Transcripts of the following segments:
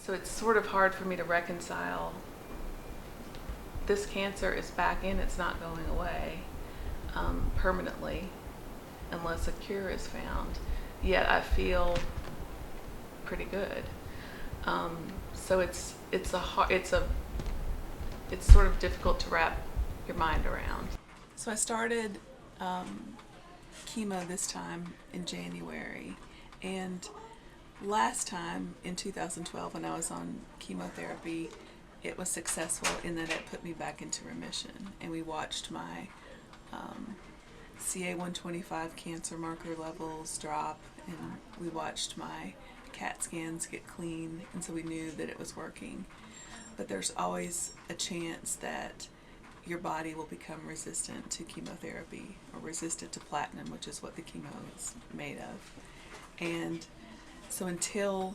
So it's sort of hard for me to reconcile. This cancer is back in, it's not going away permanently unless a cure is found. Yet I feel pretty good. So it's sort of difficult to wrap your mind around. So I started chemo this time in January, and last time in 2012 when I was on chemotherapy, it was successful in that it put me back into remission, and we watched my CA-125 cancer marker levels drop, and we watched my CAT scans get clean, and so we knew that it was working. But there's always a chance that your body will become resistant to chemotherapy or resistant to platinum, which is what the chemo is made of. And so until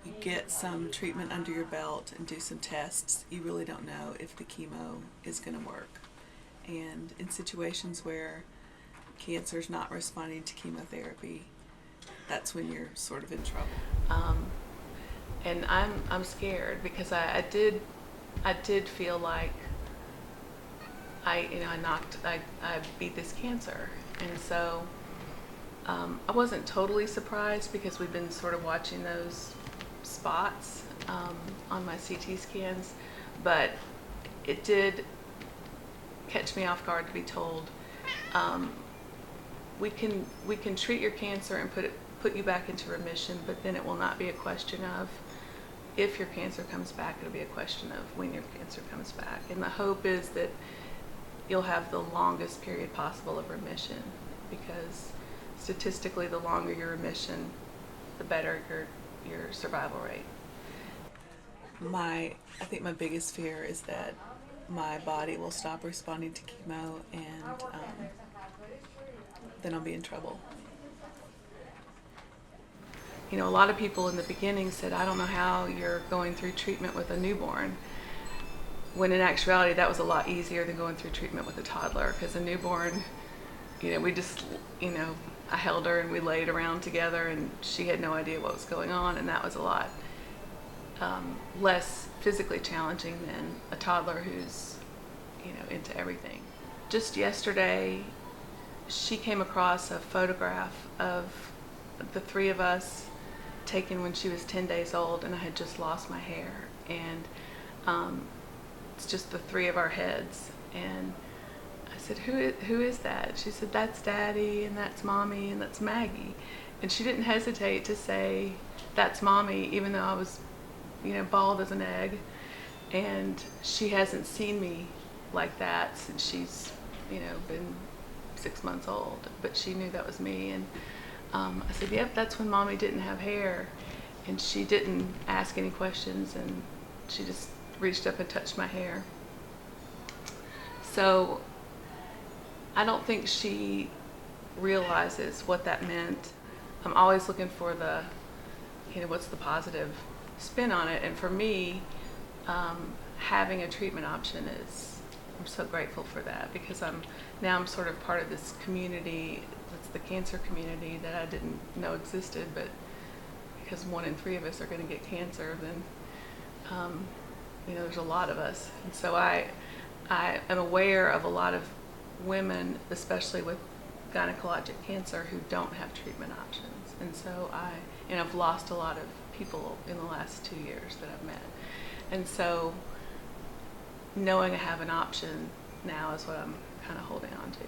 you get some treatment under your belt and do some tests, you really don't know if the chemo is going to work. And in situations where cancer is not responding to chemotherapy, that's when you're sort of in trouble. And I'm scared because I did feel like I beat this cancer, and so I wasn't totally surprised because we've been sort of watching those spots on my CT scans, but it did catch me off guard to be told we can treat your cancer and put you back into remission, but then it will not be a question of if your cancer comes back, it'll be a question of when your cancer comes back. And the hope is that you'll have the longest period possible of remission, because statistically the longer your remission, the better your survival rate. I think my biggest fear is that my body will stop responding to chemo, and then I'll be in trouble. You know, a lot of people in the beginning said, I don't know how you're going through treatment with a newborn, when in actuality that was a lot easier than going through treatment with a toddler, because a newborn, I held her and we laid around together and she had no idea what was going on, and that was a lot less physically challenging than a toddler who's into everything. Just yesterday she came across a photograph of the three of us taken when she was 10 days old, and I had just lost my hair, and it's just the three of our heads. And I said, who is that? She said, that's Daddy, and that's Mommy, and that's Maggie. And she didn't hesitate to say, that's Mommy, even though I was bald as an egg. And she hasn't seen me like that since she's been 6 months old, but she knew that was me. And I said, yep, that's when Mommy didn't have hair. And she didn't ask any questions, and she just reached up and touched my hair. So I don't think she realizes what that meant. I'm always looking for the, what's the positive spin on it. And for me, having a treatment option I'm so grateful for that, because I'm sort of part of this community. It's the cancer community that I didn't know existed, but because 1 in 3 of us are going to get cancer, then there's a lot of us. And so I am aware of a lot of women, especially with gynecologic cancer, who don't have treatment options. And so I've lost a lot of people in the last 2 years that I've met. And so knowing I have an option now is what I'm kind of holding on to.